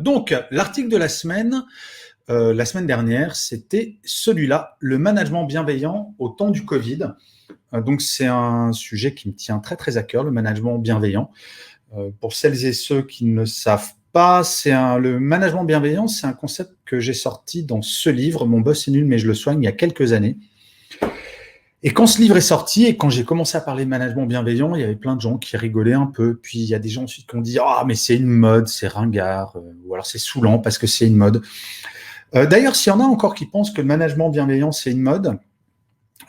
Donc, l'article de la semaine dernière, c'était celui-là, le management bienveillant au temps du Covid. Donc, c'est un sujet qui me tient très, très à cœur, le management bienveillant. Pour celles et ceux qui ne savent pas, le management bienveillant, c'est un concept que j'ai sorti dans ce livre, Mon boss est nul, mais je le soigne, il y a quelques années. Et quand ce livre est sorti et quand j'ai commencé à parler de management bienveillant, il y avait plein de gens qui rigolaient un peu. Puis il y a des gens ensuite qui ont dit ah mais c'est une mode, c'est ringard, ou alors c'est saoulant parce que c'est une mode. D'ailleurs, s'il y en a encore qui pensent que le management bienveillant c'est une mode,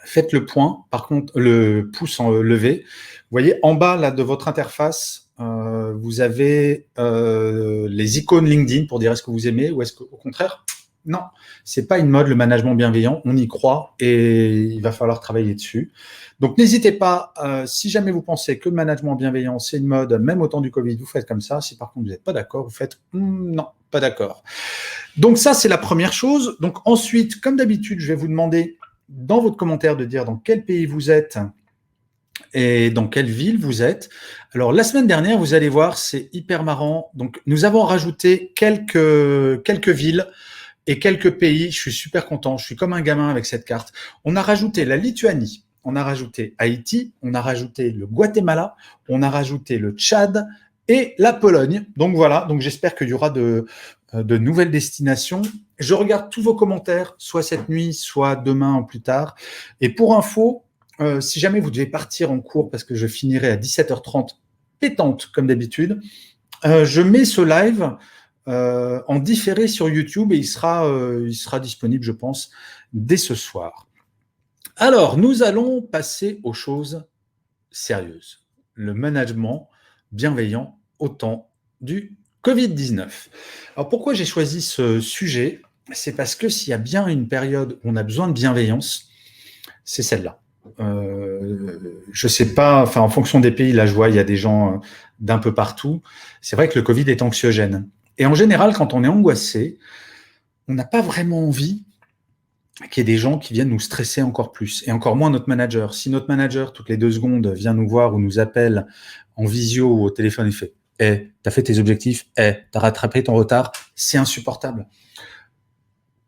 faites le point. Par contre, le pouce en levé. Vous voyez en bas là de votre interface, vous avez les icônes LinkedIn pour dire est-ce que vous aimez ou est-ce qu'au contraire non, c'est pas une mode, le management bienveillant, on y croit et il va falloir travailler dessus. Donc n'hésitez pas, si jamais vous pensez que le management bienveillant c'est une mode, même au temps du Covid, vous faites comme ça. Si par contre vous n'êtes pas d'accord, vous faites non, pas d'accord. Donc ça c'est la première chose. Donc ensuite, comme d'habitude, je vais vous demander dans votre commentaire de dire dans quel pays vous êtes et dans quelle ville vous êtes. Alors la semaine dernière, vous allez voir, c'est hyper marrant. Donc nous avons rajouté quelques villes et quelques pays. Je suis super content. Je suis comme un gamin avec cette carte. On a rajouté la Lituanie, on a rajouté Haïti, on a rajouté le Guatemala, on a rajouté le Tchad et la Pologne. Donc voilà. Donc j'espère qu'il y aura de nouvelles destinations. Je regarde tous vos commentaires, soit cette nuit, soit demain ou plus tard. Et pour info, si jamais vous devez partir en cours, parce que je finirai à 17h30 pétante comme d'habitude, je mets ce live en différé sur YouTube et il sera disponible, je pense, dès ce soir. Alors, nous allons passer aux choses sérieuses. Le management bienveillant au temps du Covid-19. Alors, pourquoi j'ai choisi ce sujet? C'est parce que s'il y a bien une période où on a besoin de bienveillance, c'est celle-là. Je sais pas, enfin, en fonction des pays, là, je vois, il y a des gens d'un peu partout. C'est vrai que le Covid est anxiogène. Et en général, quand on est angoissé, on n'a pas vraiment envie qu'il y ait des gens qui viennent nous stresser encore plus. Et encore moins notre manager. Si notre manager, toutes les 2 secondes, vient nous voir ou nous appelle en visio ou au téléphone et fait « Eh, t'as fait tes objectifs, t'as rattrapé ton retard », c'est insupportable.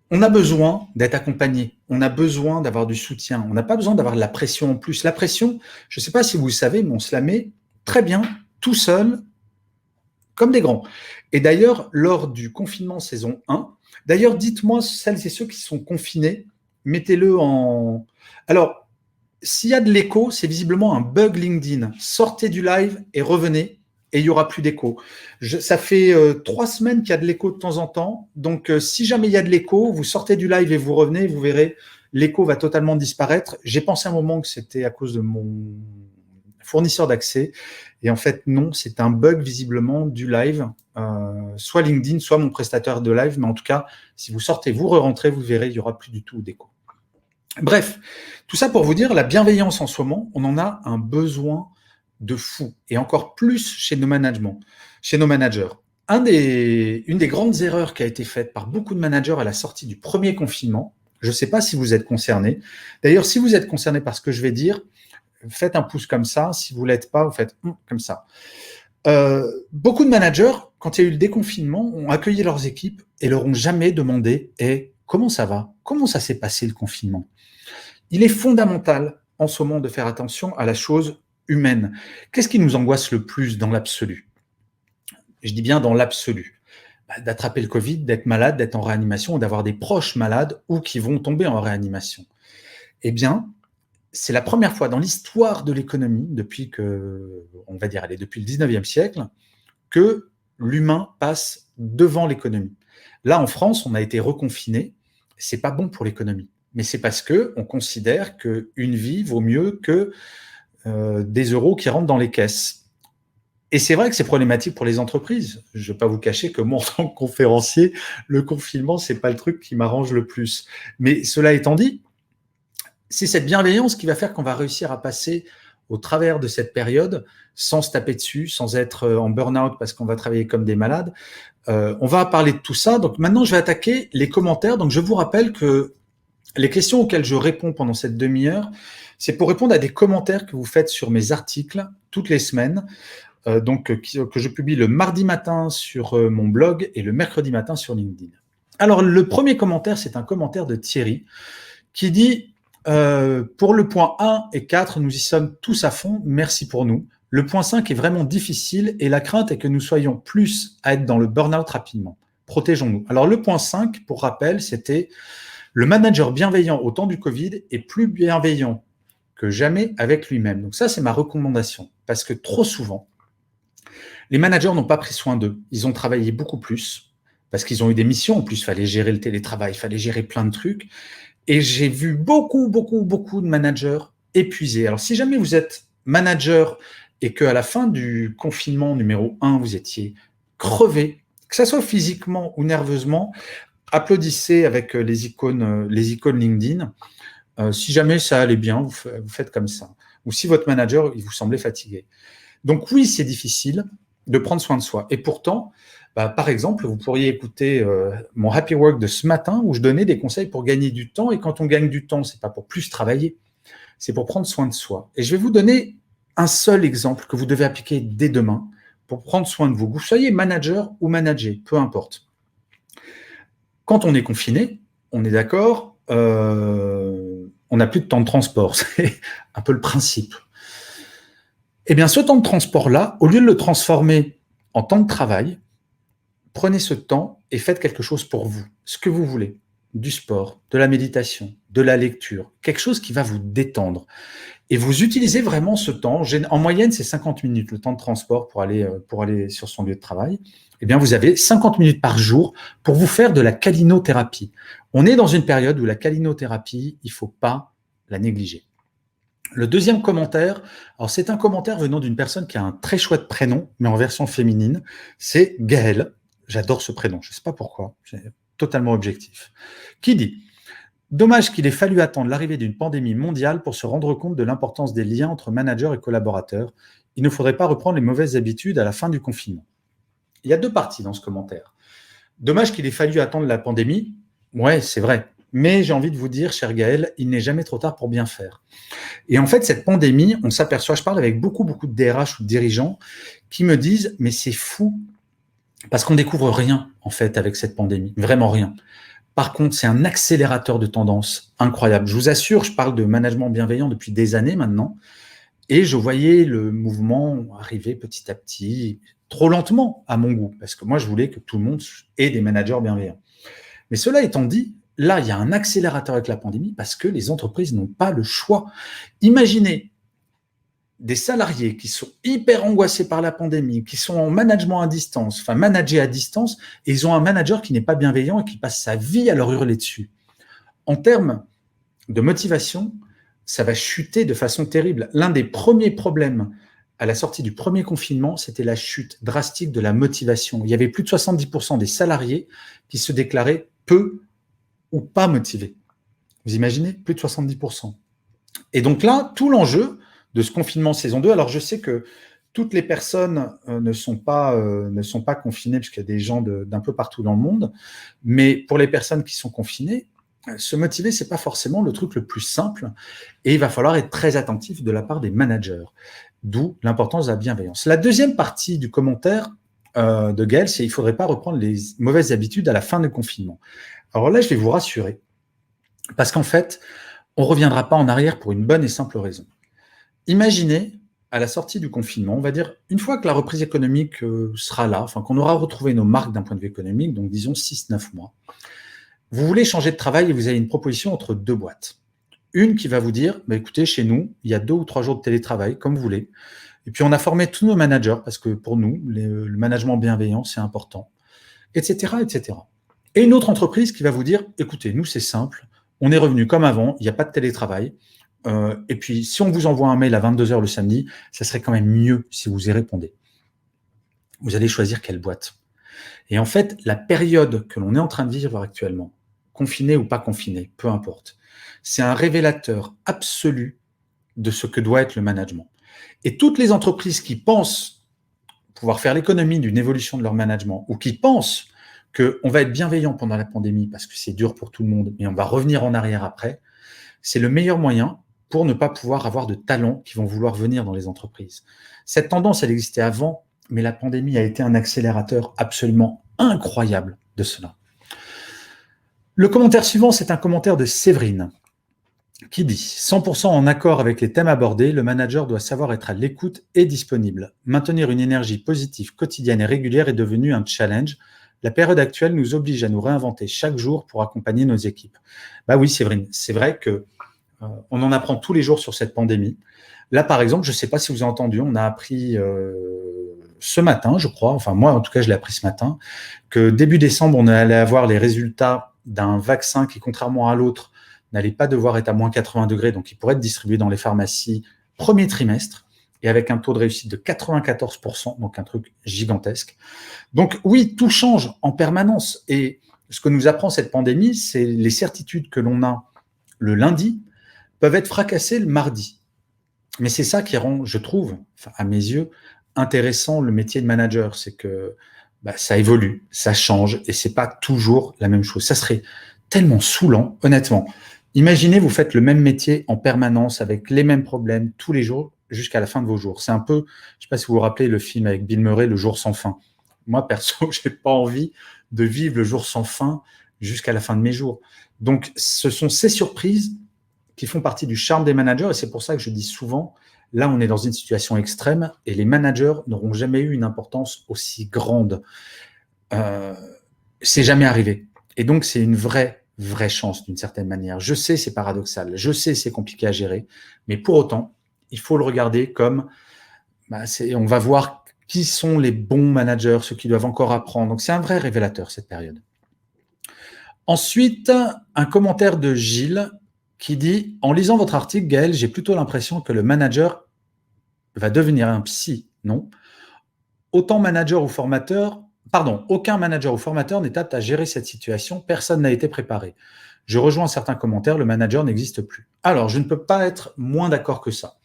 On a besoin d'être accompagné. On a besoin d'avoir du soutien. On n'a pas besoin d'avoir de la pression en plus. La pression, je ne sais pas si vous le savez, mais on se la met très bien, tout seul, comme des grands. Et d'ailleurs, lors du confinement saison 1, d'ailleurs, dites-moi, celles et ceux qui sont confinés, mettez-le en... Alors, s'il y a de l'écho, c'est visiblement un bug LinkedIn. Sortez du live et revenez, et il n'y aura plus d'écho. Ça fait 3 semaines qu'il y a de l'écho de temps en temps. Donc, si jamais il y a de l'écho, vous sortez du live et vous revenez, vous verrez, l'écho va totalement disparaître. J'ai pensé un moment que c'était à cause de mon fournisseur d'accès. Et en fait, non, c'est un bug visiblement du live, soit LinkedIn, soit mon prestataire de live. Mais en tout cas, si vous sortez, vous re-rentrez, vous verrez, il n'y aura plus du tout d'écho. Bref, tout ça pour vous dire, la bienveillance en ce moment, on en a un besoin de fou. Et encore plus chez nos managers. Une des grandes erreurs qui a été faite par beaucoup de managers à la sortie du premier confinement, je ne sais pas si vous êtes concernés. D'ailleurs, si vous êtes concernés par ce que je vais dire, faites un pouce comme ça. Si vous ne l'êtes pas, vous faites comme ça. Beaucoup de managers, quand il y a eu le déconfinement, ont accueilli leurs équipes et leur ont jamais demandé comment ça va? Comment ça s'est passé le confinement? Il est fondamental en ce moment de faire attention à la chose humaine. Qu'est-ce qui nous angoisse le plus dans l'absolu? Je dis bien dans l'absolu. D'attraper le Covid, d'être malade, d'être en réanimation, ou d'avoir des proches malades ou qui vont tomber en réanimation. Eh bien, c'est la première fois dans l'histoire de l'économie, depuis le 19e siècle, que l'humain passe devant l'économie. Là, en France, on a été reconfiné. C'est pas bon pour l'économie. Mais c'est parce qu'on considère qu'une vie vaut mieux que des euros qui rentrent dans les caisses. Et c'est vrai que c'est problématique pour les entreprises. Je ne vais pas vous cacher que moi, en tant que conférencier, le confinement, ce n'est pas le truc qui m'arrange le plus. Mais cela étant dit, c'est cette bienveillance qui va faire qu'on va réussir à passer au travers de cette période sans se taper dessus, sans être en burn-out parce qu'on va travailler comme des malades. On va parler de tout ça. Donc maintenant, je vais attaquer les commentaires. Donc je vous rappelle que les questions auxquelles je réponds pendant cette demi-heure, c'est pour répondre à des commentaires que vous faites sur mes articles toutes les semaines. que je publie le mardi matin sur mon blog et le mercredi matin sur LinkedIn. Alors, le premier commentaire, c'est un commentaire de Thierry qui dit pour le point 1 et 4, nous y sommes tous à fond, merci pour nous. Le point 5 est vraiment difficile et la crainte est que nous soyons plus à être dans le burn-out rapidement. Protégeons-nous. Alors, le point 5, pour rappel, c'était le manager bienveillant au temps du Covid est plus bienveillant que jamais avec lui-même. Donc ça, c'est ma recommandation. Parce que trop souvent, les managers n'ont pas pris soin d'eux. Ils ont travaillé beaucoup plus parce qu'ils ont eu des missions. En plus, il fallait gérer le télétravail, il fallait gérer plein de trucs. Et j'ai vu beaucoup de managers épuisés. Alors, si jamais vous êtes manager et qu'à la fin du confinement numéro 1, vous étiez crevé, que ce soit physiquement ou nerveusement, applaudissez avec les icônes LinkedIn. Si jamais ça allait bien, vous faites comme ça. Ou si votre manager, il vous semblait fatigué. Donc oui, c'est difficile de prendre soin de soi. Et pourtant, par exemple, vous pourriez écouter mon Happy Work de ce matin où je donnais des conseils pour gagner du temps. Et quand on gagne du temps, c'est pas pour plus travailler, c'est pour prendre soin de soi. Et je vais vous donner un seul exemple que vous devez appliquer dès demain pour prendre soin de vous. Que vous soyez manager ou manager, peu importe. Quand on est confiné, on est d'accord, on n'a plus de temps de transport. C'est un peu le principe. Eh bien, ce temps de transport-là, au lieu de le transformer en temps de travail, prenez ce temps et faites quelque chose pour vous, ce que vous voulez. Du sport, de la méditation, de la lecture, quelque chose qui va vous détendre. Et vous utilisez vraiment ce temps. En moyenne, c'est 50 minutes, le temps de transport pour aller sur son lieu de travail. Eh bien, vous avez 50 minutes par jour pour vous faire de la calinothérapie. On est dans une période où la calinothérapie, il ne faut pas la négliger. Le deuxième commentaire, alors c'est un commentaire venant d'une personne qui a un très chouette prénom, mais en version féminine, c'est Gaëlle. J'adore ce prénom, je ne sais pas pourquoi, c'est totalement objectif. Qui dit « Dommage qu'il ait fallu attendre l'arrivée d'une pandémie mondiale pour se rendre compte de l'importance des liens entre managers et collaborateurs. Il ne faudrait pas reprendre les mauvaises habitudes à la fin du confinement. » Il y a deux parties dans ce commentaire. Dommage qu'il ait fallu attendre la pandémie. Ouais, c'est vrai. Mais j'ai envie de vous dire, cher Gaël, il n'est jamais trop tard pour bien faire. Et en fait, cette pandémie, on s'aperçoit, je parle avec beaucoup de DRH ou de dirigeants qui me disent, mais c'est fou, parce qu'on découvre rien, en fait, avec cette pandémie. Vraiment rien. Par contre, c'est un accélérateur de tendance incroyable. Je vous assure, je parle de management bienveillant depuis des années maintenant, et je voyais le mouvement arriver petit à petit, trop lentement à mon goût, parce que moi, je voulais que tout le monde ait des managers bienveillants. Mais cela étant dit, là, il y a un accélérateur avec la pandémie parce que les entreprises n'ont pas le choix. Imaginez des salariés qui sont hyper angoissés par la pandémie, qui sont en management à distance, enfin managés à distance, et ils ont un manager qui n'est pas bienveillant et qui passe sa vie à leur hurler dessus. En termes de motivation, ça va chuter de façon terrible. L'un des premiers problèmes à la sortie du premier confinement, c'était la chute drastique de la motivation. Il y avait plus de 70% des salariés qui se déclaraient peu ou pas motivés. Vous imaginez ? Plus de 70%. Et donc là, tout l'enjeu de ce confinement saison 2, alors je sais que toutes les personnes ne sont pas confinées, puisqu'il y a des gens d'un peu partout dans le monde, mais pour les personnes qui sont confinées, se motiver, ce n'est pas forcément le truc le plus simple, et il va falloir être très attentif de la part des managers, d'où l'importance de la bienveillance. La deuxième partie du commentaire de Gaël, c'est qu'il ne faudrait pas reprendre les mauvaises habitudes à la fin du confinement. Alors là, je vais vous rassurer, parce qu'en fait, on ne reviendra pas en arrière pour une bonne et simple raison. Imaginez, à la sortie du confinement, on va dire, une fois que la reprise économique sera là, enfin qu'on aura retrouvé nos marques d'un point de vue économique, donc disons 6-9 mois, vous voulez changer de travail et vous avez une proposition entre deux boîtes. Une qui va vous dire, écoutez, chez nous, il y a 2 ou 3 jours de télétravail, comme vous voulez, et puis on a formé tous nos managers, parce que pour nous, le management bienveillant, c'est important, etc., etc. Et une autre entreprise qui va vous dire, écoutez, nous, c'est simple, on est revenu comme avant, il n'y a pas de télétravail, et puis si on vous envoie un mail à 22h le samedi, ça serait quand même mieux si vous y répondez. Vous allez choisir quelle boîte. Et en fait, la période que l'on est en train de vivre actuellement, confiné ou pas confiné, peu importe, c'est un révélateur absolu de ce que doit être le management. Et toutes les entreprises qui pensent pouvoir faire l'économie d'une évolution de leur management ou qui pensent qu'on va être bienveillant pendant la pandémie parce que c'est dur pour tout le monde, mais on va revenir en arrière après, c'est le meilleur moyen pour ne pas pouvoir avoir de talents qui vont vouloir venir dans les entreprises. Cette tendance, elle existait avant, mais la pandémie a été un accélérateur absolument incroyable de cela. Le commentaire suivant, c'est un commentaire de Séverine qui dit « 100% en accord avec les thèmes abordés, le manager doit savoir être à l'écoute et disponible. Maintenir une énergie positive quotidienne et régulière est devenu un challenge. La période actuelle nous oblige à nous réinventer chaque jour pour accompagner nos équipes. » Bah oui, Séverine, c'est vrai que on en apprend tous les jours sur cette pandémie. Là, par exemple, je ne sais pas si vous avez entendu, on a appris ce matin, je crois, enfin moi en tout cas je l'ai appris ce matin, que début décembre, on allait avoir les résultats d'un vaccin qui, contrairement à l'autre, n'allait pas devoir être à moins 80 degrés, donc il pourrait être distribué dans les pharmacies premier trimestre, et avec un taux de réussite de 94%, donc un truc gigantesque. Donc oui, tout change en permanence, et ce que nous apprend cette pandémie, c'est les certitudes que l'on a le lundi peuvent être fracassées le mardi. Mais c'est ça qui rend, je trouve, enfin, à mes yeux, intéressant le métier de manager, c'est que ça évolue, ça change, et c'est pas toujours la même chose. Ça serait tellement saoulant, honnêtement. Imaginez, vous faites le même métier en permanence, avec les mêmes problèmes, tous les jours, jusqu'à la fin de vos jours. C'est un peu, je sais pas si vous vous rappelez le film avec Bill Murray, Le jour sans fin. Moi, perso, j'ai pas envie de vivre le jour sans fin jusqu'à la fin de mes jours. Donc, ce sont ces surprises qui font partie du charme des managers, et c'est pour ça que je dis souvent, là, on est dans une situation extrême, et les managers n'auront jamais eu une importance aussi grande. C'est jamais arrivé. Et donc, c'est une vraie chance d'une certaine manière. Je sais, c'est paradoxal. Je sais, c'est compliqué à gérer. Mais pour autant, il faut le regarder comme, on va voir qui sont les bons managers, ceux qui doivent encore apprendre. Donc, c'est un vrai révélateur, cette période. Ensuite, un commentaire de Gilles qui dit « En lisant votre article, Gaël, j'ai plutôt l'impression que le manager va devenir un psy, non ? Aucun manager ou formateur n'est apte à gérer cette situation, personne n'a été préparé. Je rejoins certains commentaires, le manager n'existe plus. » Alors, je ne peux pas être moins d'accord que ça,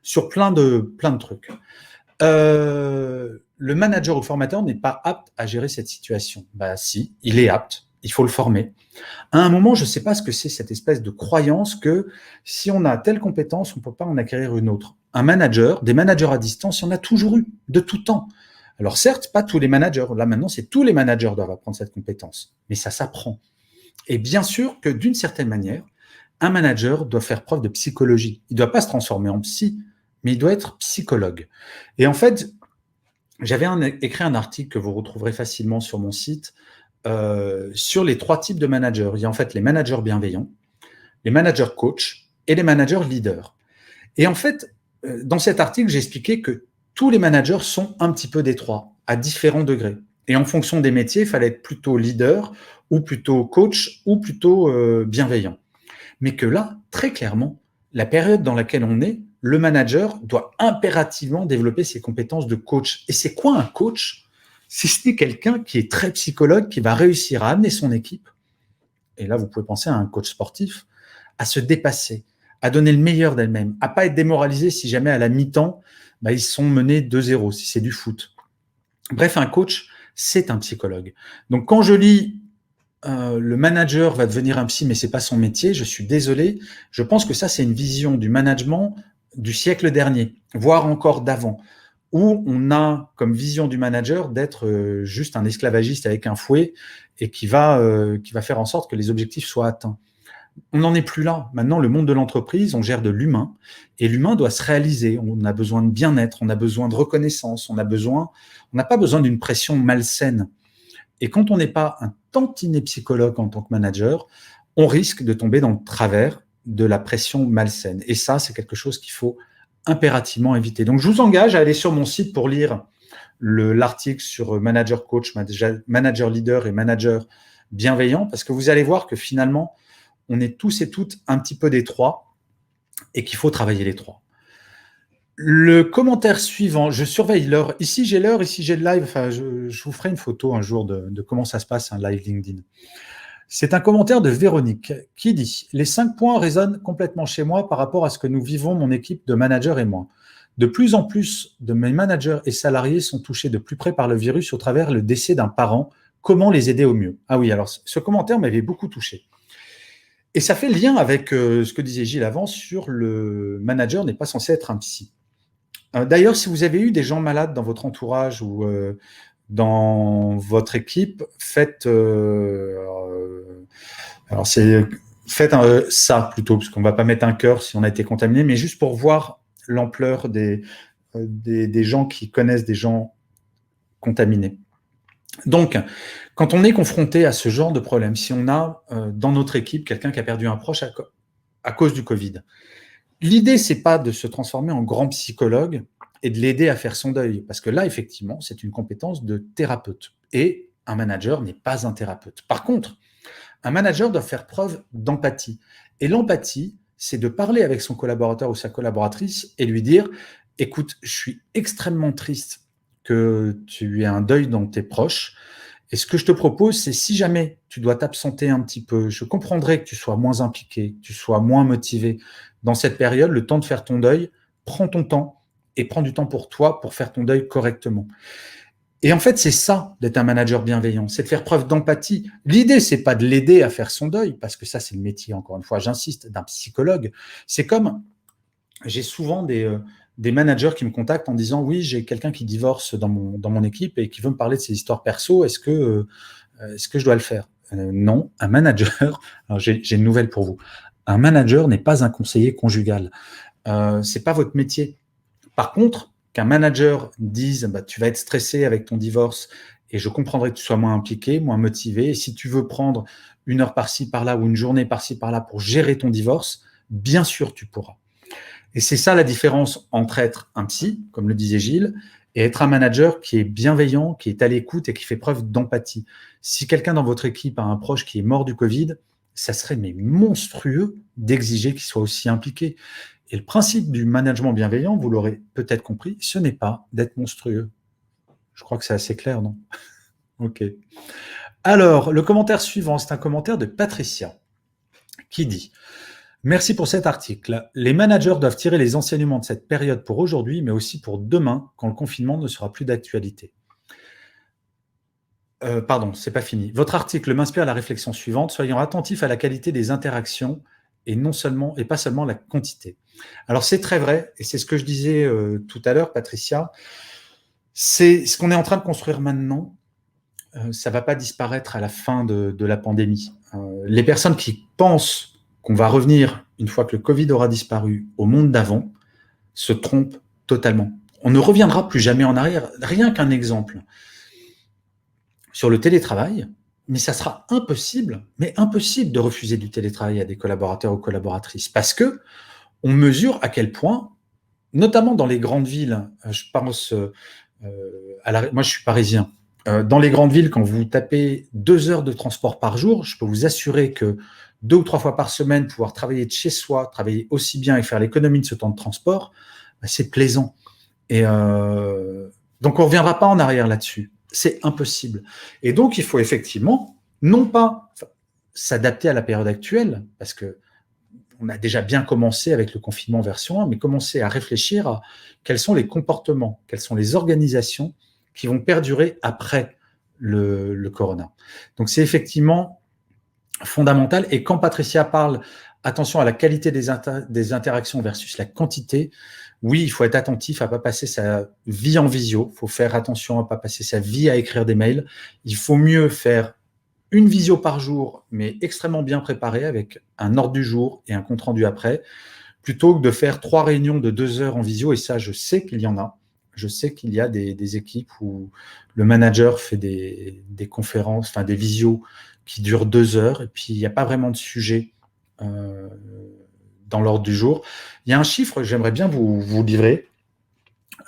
sur plein de trucs. Le manager ou formateur n'est pas apte à gérer cette situation. Si, il est apte, il faut le former. À un moment, je ne sais pas ce que c'est cette espèce de croyance que si on a telle compétence, on ne peut pas en acquérir une autre. Un manager, des managers à distance, il y en a toujours eu, de tout temps. Alors certes, pas tous les managers. Là maintenant, c'est tous les managers doivent apprendre cette compétence. Mais ça s'apprend. Et bien sûr que d'une certaine manière, un manager doit faire preuve de psychologie. Il ne doit pas se transformer en psy, mais il doit être psychologue. Et en fait, j'avais écrit un article que vous retrouverez facilement sur mon site sur les 3 types de managers. Il y a en fait les managers bienveillants, les managers coach et les managers leaders. Et en fait, dans cet article, j'ai expliqué que tous les managers sont un petit peu des 3, à différents degrés. Et en fonction des métiers, il fallait être plutôt leader, ou plutôt coach, ou plutôt bienveillant. Mais que là, très clairement, la période dans laquelle on est, le manager doit impérativement développer ses compétences de coach. Et c'est quoi un coach ? Si ce n'est quelqu'un qui est très psychologue, qui va réussir à amener son équipe, et là vous pouvez penser à un coach sportif, à se dépasser, à donner le meilleur d'elle-même, à pas être démoralisé si jamais à la mi-temps, ils sont menés 2-0, si c'est du foot. Bref, un coach, c'est un psychologue. Donc quand je lis le manager va devenir un psy, mais c'est pas son métier, je suis désolé, je pense que ça c'est une vision du management du siècle dernier, voire encore d'avant, où on a comme vision du manager d'être juste un esclavagiste avec un fouet et qui va faire en sorte que les objectifs soient atteints. On n'en est plus là. Maintenant, le monde de l'entreprise, on gère de l'humain et l'humain doit se réaliser. On a besoin de bien-être, on a besoin de reconnaissance, on n'a pas besoin d'une pression malsaine. Et quand on n'est pas un tantinet psychologue en tant que manager, on risque de tomber dans le travers de la pression malsaine. Et ça, c'est quelque chose qu'il faut impérativement éviter. Donc, je vous engage à aller sur mon site pour lire l'article sur manager coach, manager leader et manager bienveillant, parce que vous allez voir que finalement, on est tous et toutes un petit peu des 3 et qu'il faut travailler les 3. Le commentaire suivant, je surveille l'heure. Ici, j'ai l'heure, ici, j'ai le live. Enfin, je vous ferai une photo un jour de comment ça se passe, un live LinkedIn. C'est un commentaire de Véronique qui dit « Les 5 points résonnent complètement chez moi par rapport à ce que nous vivons, mon équipe de managers et moi. De plus en plus de mes managers et salariés sont touchés de plus près par le virus au travers le décès d'un parent. Comment les aider au mieux ?» Ah oui, alors ce commentaire m'avait beaucoup touché. Et ça fait le lien avec ce que disait Gilles avant sur le manager n'est pas censé être un psy. D'ailleurs, si vous avez eu des gens malades dans votre entourage ou dans votre équipe, faites ça plutôt, parce qu'on ne va pas mettre un cœur si on a été contaminé, mais juste pour voir l'ampleur des gens qui connaissent des gens contaminés. Donc, quand on est confronté à ce genre de problème, si on a dans notre équipe quelqu'un qui a perdu un proche à cause du Covid, l'idée, c'est pas de se transformer en grand psychologue et de l'aider à faire son deuil, parce que là, effectivement, c'est une compétence de thérapeute. Et un manager n'est pas un thérapeute. Par contre, un manager doit faire preuve d'empathie. Et l'empathie, c'est de parler avec son collaborateur ou sa collaboratrice et lui dire « Écoute, je suis extrêmement triste que tu aies un deuil dans tes proches. Et ce que je te propose, c'est si jamais tu dois t'absenter un petit peu, je comprendrais que tu sois moins impliqué, que tu sois moins motivé dans cette période, le temps de faire ton deuil, prends ton temps et prends du temps pour toi pour faire ton deuil correctement. » Et en fait, c'est ça d'être un manager bienveillant, c'est de faire preuve d'empathie. L'idée, c'est pas de l'aider à faire son deuil, parce que ça, c'est le métier, encore une fois, j'insiste, d'un psychologue. C'est comme, j'ai souvent des managers qui me contactent en disant « Oui, j'ai quelqu'un qui divorce dans mon équipe et qui veut me parler de ses histoires perso, est-ce que je dois le faire ?» Non, un manager, alors j'ai une nouvelle pour vous, un manager n'est pas un conseiller conjugal. C'est pas votre métier. Par contre, qu'un manager dise bah, tu vas être stressé avec ton divorce et je comprendrai que tu sois moins impliqué, moins motivé, et si tu veux prendre une heure par-ci par-là ou une journée par-ci par-là pour gérer ton divorce, bien sûr tu pourras. Et c'est ça la différence entre être un psy, comme le disait Gilles, et être un manager qui est bienveillant, qui est à l'écoute et qui fait preuve d'empathie. Si quelqu'un dans votre équipe a un proche qui est mort du Covid, ça serait mais monstrueux d'exiger qu'il soit aussi impliqué. Et le principe du management bienveillant, vous l'aurez peut-être compris, ce n'est pas d'être monstrueux. Je crois que c'est assez clair, non? Ok. Alors, le commentaire suivant, c'est un commentaire de Patricia qui dit « Merci pour cet article. Les managers doivent tirer les enseignements de cette période pour aujourd'hui, mais aussi pour demain, quand le confinement ne sera plus d'actualité. » Pardon, c'est pas fini. Votre article m'inspire la réflexion suivante. Soyons attentifs à la qualité des interactions et pas seulement la quantité. Alors c'est très vrai, et c'est ce que je disais tout à l'heure, Patricia. C'est ce qu'on est en train de construire maintenant. Ça va pas disparaître à la fin de la pandémie. Les personnes qui pensent qu'on va revenir une fois que le Covid aura disparu au monde d'avant se trompent totalement. On ne reviendra plus jamais en arrière. Rien qu'un exemple sur le télétravail, mais ça sera impossible de refuser du télétravail à des collaborateurs ou collaboratrices, parce que on mesure à quel point, notamment dans les grandes villes, je pense moi je suis parisien, dans les grandes villes, quand vous tapez 2 heures de transport par jour, je peux vous assurer que 2 ou 3 fois par semaine, pouvoir travailler de chez soi, travailler aussi bien et faire l'économie de ce temps de transport, c'est plaisant. Et donc on ne reviendra pas en arrière là-dessus. C'est impossible. Et donc il faut effectivement, non pas s'adapter à la période actuelle, parce que on a déjà bien commencé avec le confinement version 1, mais commencer à réfléchir à quels sont les comportements, quelles sont les organisations qui vont perdurer après le corona. Donc c'est effectivement fondamental. Et quand Patricia parle attention à la qualité des interactions versus la quantité, oui, il faut être attentif à ne pas passer sa vie en visio, il faut faire attention à ne pas passer sa vie à écrire des mails. Il faut mieux faire une visio par jour, mais extrêmement bien préparée, avec un ordre du jour et un compte-rendu après, plutôt que de faire 3 réunions de 2 heures en visio, et ça, je sais qu'il y en a. Je sais qu'il y a des équipes où le manager fait des conférences, enfin des visios qui durent 2 heures, et puis il n'y a pas vraiment de sujet dans l'ordre du jour. Il y a un chiffre que j'aimerais bien vous livrer.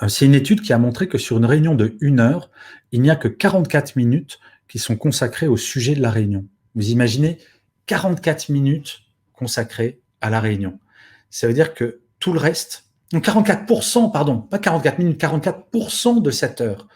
C'est une étude qui a montré que sur une réunion de 1 heure, il n'y a que 44 minutes qui sont consacrées au sujet de la réunion. Vous imaginez 44 minutes consacrées à la réunion. Ça veut dire que tout le reste, donc 44%, pardon, pas 44 minutes, 44% de cette heure.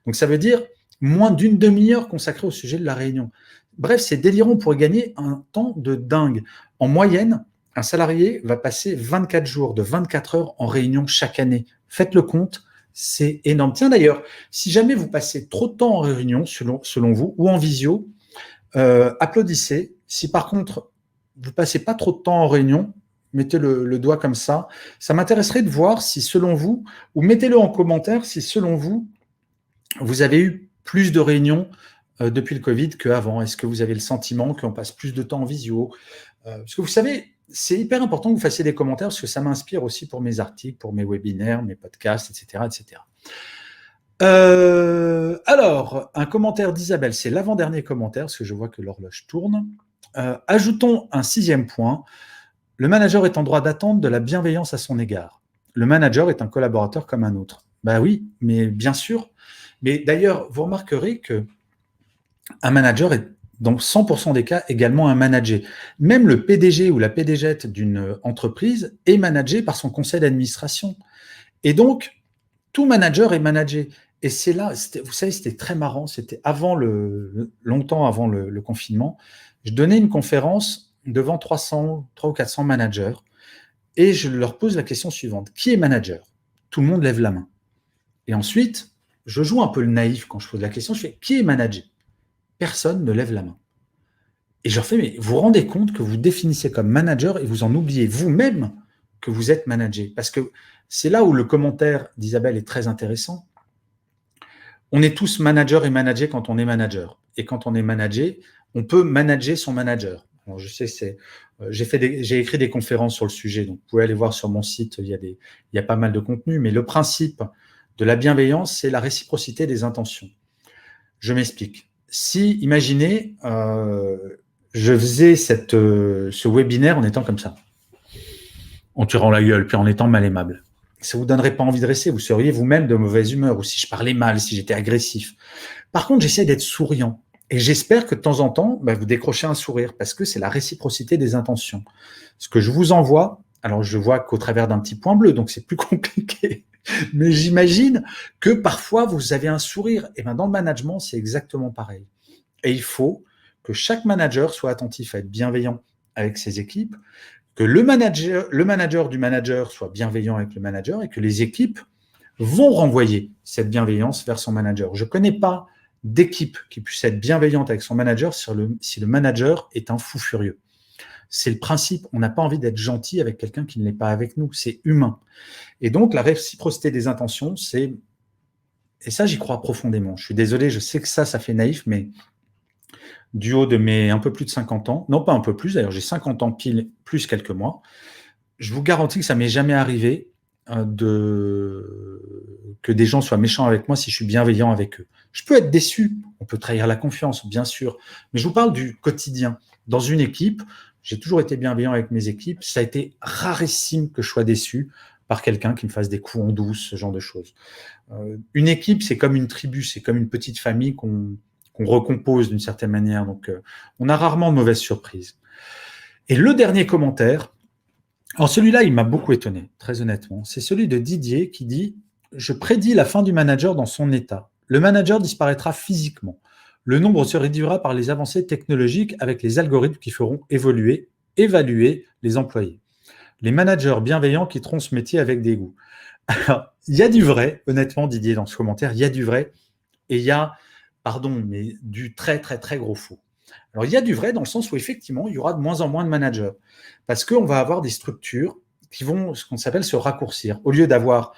Donc ça veut dire moins d'une demi-heure consacrée au sujet de la réunion. Bref, c'est délirant pour gagner un temps de dingue. En moyenne, un salarié va passer 24 jours de 24 heures en réunion chaque année. Faites le compte, c'est énorme. Tiens d'ailleurs, si jamais vous passez trop de temps en réunion, selon vous, ou en visio, applaudissez. Si par contre, vous passez pas trop de temps en réunion, mettez le doigt comme ça. Ça m'intéresserait de voir si selon vous, ou mettez-le en commentaire si selon vous, vous avez eu plus de réunions depuis le Covid qu'avant. Est-ce que vous avez le sentiment qu'on passe plus de temps en visio? Parce que vous savez, c'est hyper important que vous fassiez des commentaires parce que ça m'inspire aussi pour mes articles, pour mes webinaires, mes podcasts, etc. etc. Alors, un commentaire d'Isabelle, c'est l'avant-dernier commentaire parce que je vois que l'horloge tourne. Ajoutons un 6e point. Le manager est en droit d'attendre de la bienveillance à son égard. Le manager est un collaborateur comme un autre. Ben oui, mais bien sûr. Mais d'ailleurs, vous remarquerez que un manager est dans 100% des cas également un manager. Même le PDG ou la PDG d'une entreprise est managé par son conseil d'administration. Et donc, tout manager est managé. Et c'est là, vous savez, c'était très marrant, c'était longtemps avant le confinement. Je donnais une conférence devant 300 ou 400 managers et je leur pose la question suivante. Qui est manager? Tout le monde lève la main. Et ensuite, je joue un peu le naïf quand je pose la question. Je fais, qui est manager? Personne ne lève la main. Et je leur fais, mais vous vous rendez compte que vous définissez comme manager et vous en oubliez vous-même que vous êtes manager? Parce que c'est là où le commentaire d'Isabelle est très intéressant. On est tous manager et managers quand on est manager. Et quand on est manager, on peut manager son manager. Alors je sais, j'ai écrit des conférences sur le sujet, donc vous pouvez aller voir sur mon site, il y a pas mal de contenu, mais le principe de la bienveillance, c'est la réciprocité des intentions. Je m'explique. Si, imaginez, je faisais ce webinaire en étant comme ça, en tirant la gueule, puis en étant mal aimable. Ça ne vous donnerait pas envie de rester, vous seriez vous-même de mauvaise humeur, ou si je parlais mal, si j'étais agressif. Par contre, j'essaie d'être souriant. Et j'espère que de temps en temps, vous décrochez un sourire, parce que c'est la réciprocité des intentions. Ce que je vous envoie, alors je vois qu'au travers d'un petit point bleu, donc c'est plus compliqué, mais j'imagine que parfois vous avez un sourire. Et dans le management, c'est exactement pareil. Et il faut que chaque manager soit attentif à être bienveillant avec ses équipes, que le manager du manager soit bienveillant avec le manager et que les équipes vont renvoyer cette bienveillance vers son manager. Je ne connais pas d'équipe qui puisse être bienveillante avec son manager si le manager est un fou furieux. C'est le principe. On n'a pas envie d'être gentil avec quelqu'un qui ne l'est pas avec nous. C'est humain. Et donc, la réciprocité des intentions, c'est... Et ça, j'y crois profondément. Je suis désolé, je sais que ça fait naïf, mais du haut de mes un peu plus de 50 ans, non pas un peu plus, d'ailleurs j'ai 50 ans pile, plus quelques mois, je vous garantis que ça m'est jamais arrivé que des gens soient méchants avec moi si je suis bienveillant avec eux. Je peux être déçu, on peut trahir la confiance, bien sûr, mais je vous parle du quotidien. Dans une équipe, j'ai toujours été bienveillant avec mes équipes, ça a été rarissime que je sois déçu par quelqu'un qui me fasse des coups en douce, ce genre de choses. Une équipe, c'est comme une tribu, c'est comme une petite famille qu'on recompose d'une certaine manière. Donc, on a rarement de mauvaises surprises. Et le dernier commentaire, alors celui-là, il m'a beaucoup étonné, très honnêtement. C'est celui de Didier qui dit « Je prédis la fin du manager dans son état. Le manager disparaîtra physiquement. Le nombre se réduira par les avancées technologiques avec les algorithmes qui feront évaluer les employés. Les managers bienveillants quitteront ce métier avec dégoût. » Alors, il y a du vrai, honnêtement, Didier, dans ce commentaire, il y a du vrai. Et il y a mais du très, très, très gros faux. Alors, il y a du vrai dans le sens où, effectivement, il y aura de moins en moins de managers parce qu'on va avoir des structures qui vont, ce qu'on s'appelle, se raccourcir. Au lieu d'avoir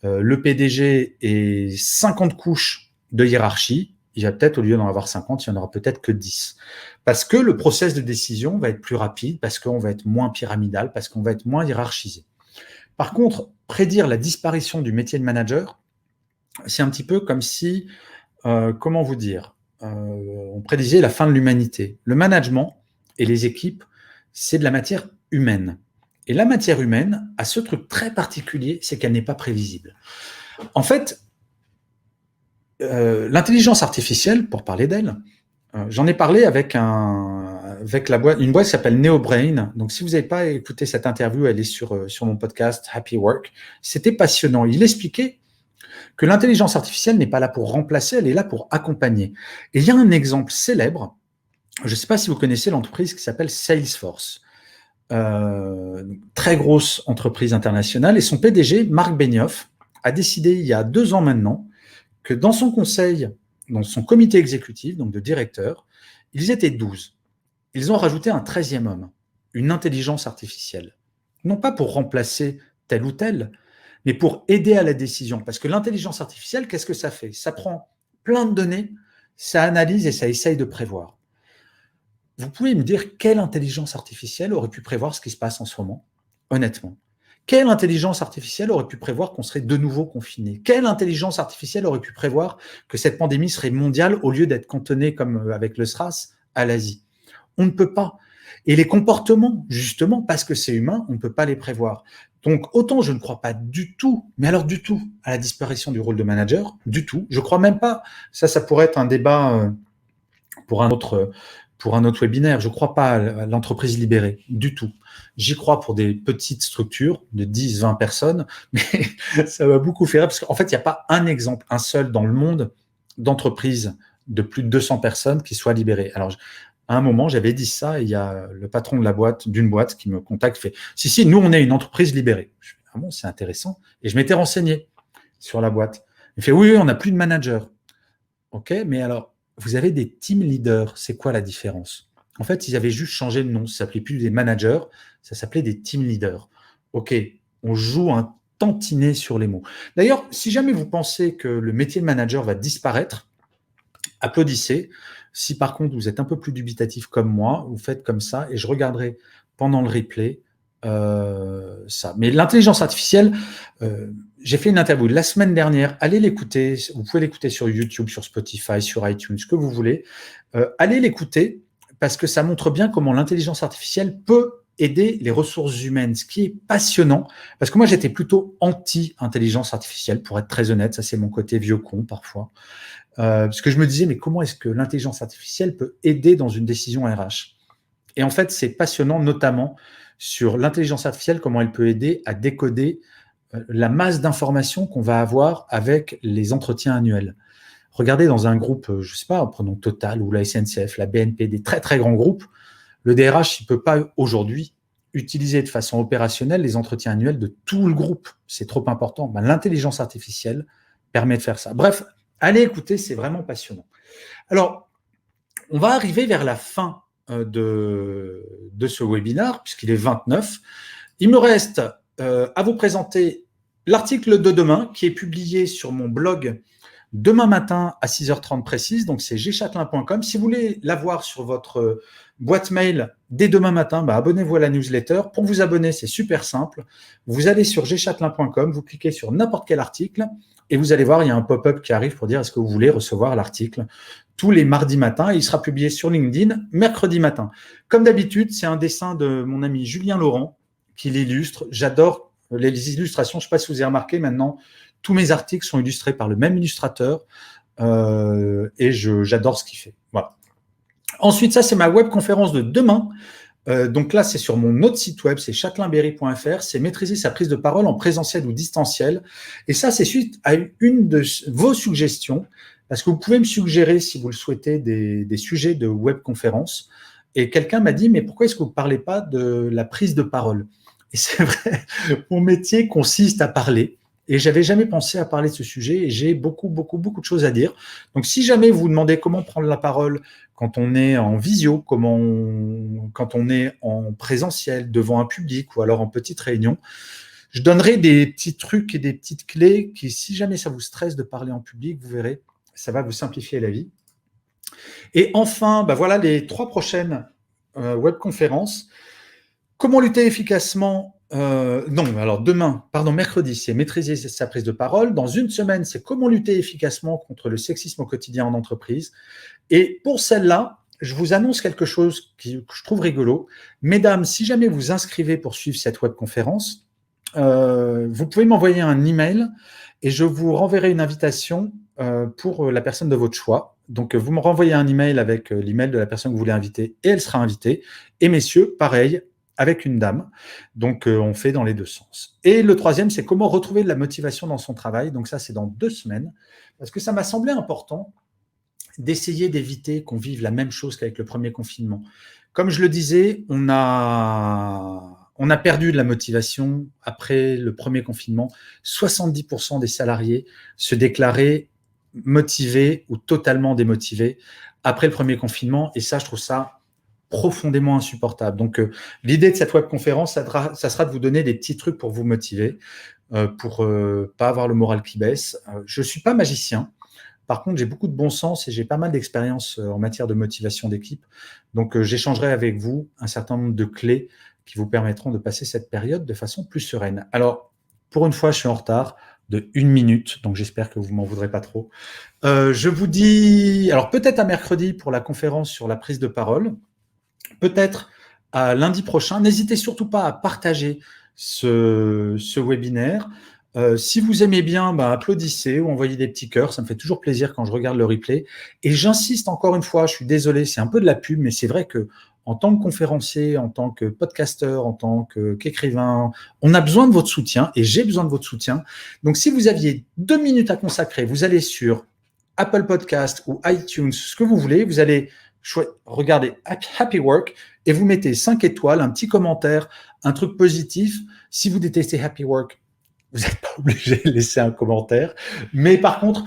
le PDG et 50 couches de hiérarchie, il va peut-être, au lieu d'en avoir 50, il n'y en aura peut-être que 10. Parce que le process de décision va être plus rapide, parce qu'on va être moins pyramidal, parce qu'on va être moins hiérarchisé. Par contre, prédire la disparition du métier de manager, c'est un petit peu comme si... comment vous dire, on prédisait la fin de l'humanité. Le management et les équipes, c'est de la matière humaine. Et la matière humaine a ce truc très particulier, c'est qu'elle n'est pas prévisible. En fait, l'intelligence artificielle, pour parler d'elle, j'en ai parlé avec une boîte qui s'appelle NeoBrain. Donc, si vous n'avez pas écouté cette interview, elle est sur mon podcast Happy Work. C'était passionnant. Il expliquait que l'intelligence artificielle n'est pas là pour remplacer, elle est là pour accompagner. Et il y a un exemple célèbre, je ne sais pas si vous connaissez l'entreprise qui s'appelle Salesforce, très grosse entreprise internationale, et son PDG, Marc Benioff, a décidé il y a 2 ans maintenant que dans son conseil, dans son comité exécutif, donc de directeurs, ils étaient 12. Ils ont rajouté un 13e homme. une intelligence artificielle. Non pas pour remplacer tel ou tel, mais pour aider à la décision. Parce que l'intelligence artificielle, qu'est-ce que ça fait? Ça prend plein de données, ça analyse et ça essaye de prévoir. Vous pouvez me dire quelle intelligence artificielle aurait pu prévoir ce qui se passe en ce moment? Honnêtement. Quelle intelligence artificielle aurait pu prévoir qu'on serait de nouveau confiné? Quelle intelligence artificielle aurait pu prévoir que cette pandémie serait mondiale au lieu d'être cantonnée, comme avec le SRAS, à l'Asie? On ne peut pas. Et les comportements, justement, parce que c'est humain, on ne peut pas les prévoir. Donc, autant je ne crois pas du tout, mais alors du tout, à la disparition du rôle de manager, du tout. Je ne crois même pas. Ça pourrait être un débat pour un autre webinaire. Je ne crois pas à l'entreprise libérée, du tout. J'y crois pour des petites structures de 10, 20 personnes, mais ça m'a beaucoup fait rire, parce qu'en fait, il n'y a pas un exemple, un seul dans le monde d'entreprise de plus de 200 personnes qui soit libérée. Alors, à un moment, j'avais dit ça, et il y a le patron d'une boîte qui me contacte, fait « Si, nous, on est une entreprise libérée. » Je fais « Ah bon, c'est intéressant. » Et je m'étais renseigné sur la boîte. Il fait « Oui, on n'a plus de manager. » Ok, mais alors, vous avez des team leaders. C'est quoi la différence? En fait, ils avaient juste changé de nom. Ça s'appelait plus des managers, ça s'appelait des team leaders. Ok, on joue un tantinet sur les mots. D'ailleurs, si jamais vous pensez que le métier de manager va disparaître, applaudissez. Si par contre vous êtes un peu plus dubitatif comme moi, vous faites comme ça et je regarderai pendant le replay ça. Mais l'intelligence artificielle, j'ai fait une interview la semaine dernière, allez l'écouter, vous pouvez l'écouter sur YouTube, sur Spotify, sur iTunes, ce que vous voulez. Allez l'écouter parce que ça montre bien comment l'intelligence artificielle peut aider les ressources humaines, ce qui est passionnant, parce que moi j'étais plutôt anti-intelligence artificielle, pour être très honnête, ça c'est mon côté vieux con parfois. Parce que je me disais, mais comment est-ce que l'intelligence artificielle peut aider dans une décision RH? Et en fait, c'est passionnant, notamment sur l'intelligence artificielle, comment elle peut aider à décoder la masse d'informations qu'on va avoir avec les entretiens annuels. Regardez dans un groupe, je ne sais pas, prenons Total ou la SNCF, la BNP, des très très grands groupes, le DRH il ne peut pas aujourd'hui utiliser de façon opérationnelle les entretiens annuels de tout le groupe. C'est trop important. Ben, l'intelligence artificielle permet de faire ça. Bref, allez écouter, c'est vraiment passionnant. Alors, on va arriver vers la fin de ce webinaire, puisqu'il est 29. Il me reste à vous présenter l'article de demain, qui est publié sur mon blog demain matin à 6h30 précise, donc c'est gchatelain.com. Si vous voulez l'avoir sur votre boîte mail dès demain matin, abonnez-vous à la newsletter. Pour vous abonner, c'est super simple. Vous allez sur gchatelain.com, vous cliquez sur n'importe quel article, et vous allez voir, il y a un pop-up qui arrive pour dire est-ce que vous voulez recevoir l'article tous les mardis matins, et il sera publié sur LinkedIn mercredi matin. Comme d'habitude, c'est un dessin de mon ami Julien Laurent qui l'illustre. J'adore les illustrations. Je ne sais pas si vous avez remarqué, maintenant, tous mes articles sont illustrés par le même illustrateur et j'adore ce qu'il fait. Voilà. Ensuite, ça, c'est ma webconférence de demain. Donc là, c'est sur mon autre site web, c'est chatelainberry.fr. C'est maîtriser sa prise de parole en présentiel ou distanciel. Et ça, c'est suite à une de vos suggestions, parce que vous pouvez me suggérer, si vous le souhaitez, des sujets de webconférence. Et quelqu'un m'a dit, mais pourquoi est-ce que vous ne parlez pas de la prise de parole? Et c'est vrai, mon métier consiste à parler. Et j'avais jamais pensé à parler de ce sujet et j'ai beaucoup de choses à dire. Donc, si jamais vous vous demandez comment prendre la parole quand on est en visio, quand on est en présentiel devant un public ou alors en petite réunion, je donnerai des petits trucs et des petites clés qui, si jamais ça vous stresse de parler en public, vous verrez, ça va vous simplifier la vie. Et enfin, voilà les 3 prochaines webconférences. Comment lutter efficacement mercredi, c'est maîtriser sa prise de parole. Dans une semaine, c'est comment lutter efficacement contre le sexisme au quotidien en entreprise. Et pour celle-là, je vous annonce quelque chose que je trouve rigolo. Mesdames, si jamais vous inscrivez pour suivre cette webconférence, vous pouvez m'envoyer un email et je vous renverrai une invitation pour la personne de votre choix. Donc, vous me renvoyez un email avec l'email de la personne que vous voulez inviter et elle sera invitée. Et messieurs, pareil, avec une dame. Donc, on fait dans les deux sens. Et le troisième, c'est comment retrouver de la motivation dans son travail. Donc, ça, c'est dans 2 semaines. Parce que ça m'a semblé important d'essayer d'éviter qu'on vive la même chose qu'avec le premier confinement. Comme je le disais, on a perdu de la motivation après le premier confinement. 70% des salariés se déclaraient motivés ou totalement démotivés après le premier confinement. Et ça, je trouve ça profondément insupportable. Donc, l'idée de cette webconférence, ça sera de vous donner des petits trucs pour vous motiver, pour pas avoir le moral qui baisse. Je ne suis pas magicien. Par contre, j'ai beaucoup de bon sens et j'ai pas mal d'expérience en matière de motivation d'équipe. Donc, j'échangerai avec vous un certain nombre de clés qui vous permettront de passer cette période de façon plus sereine. Alors, pour une fois, je suis en retard de 1 minute, donc j'espère que vous m'en voudrez pas trop. Je vous dis, alors peut-être à mercredi pour la conférence sur la prise de parole, peut-être à lundi prochain. N'hésitez surtout pas à partager ce webinaire. Si vous aimez bien, applaudissez ou envoyez des petits cœurs. Ça me fait toujours plaisir quand je regarde le replay. Et j'insiste encore une fois, je suis désolé, c'est un peu de la pub, mais c'est vrai que en tant que conférencier, en tant que podcasteur, en tant qu'écrivain, on a besoin de votre soutien et j'ai besoin de votre soutien. Donc, si vous aviez 2 minutes à consacrer, vous allez sur Apple Podcast ou iTunes, ce que vous voulez, vous allez regarder Happy Work et vous mettez 5 étoiles, un petit commentaire, un truc positif. Si vous détestez Happy Work, vous n'êtes pas obligé de laisser un commentaire. Mais par contre,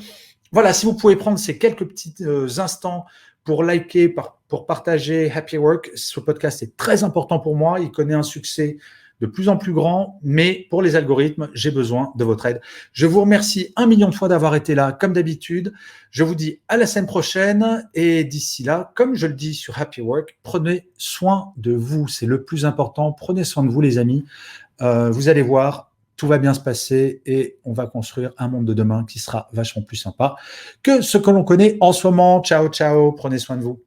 voilà, si vous pouvez prendre ces quelques petits instants pour liker, pour partager Happy Work, ce podcast est très important pour moi. Il connaît un succès de plus en plus grand, mais pour les algorithmes, j'ai besoin de votre aide. Je vous remercie 1 million de fois d'avoir été là, comme d'habitude. Je vous dis à la semaine prochaine et d'ici là, comme je le dis sur Happy Work, prenez soin de vous, c'est le plus important. Prenez soin de vous, les amis. Vous allez voir, tout va bien se passer et on va construire un monde de demain qui sera vachement plus sympa que ce que l'on connaît en ce moment. Ciao, ciao, prenez soin de vous.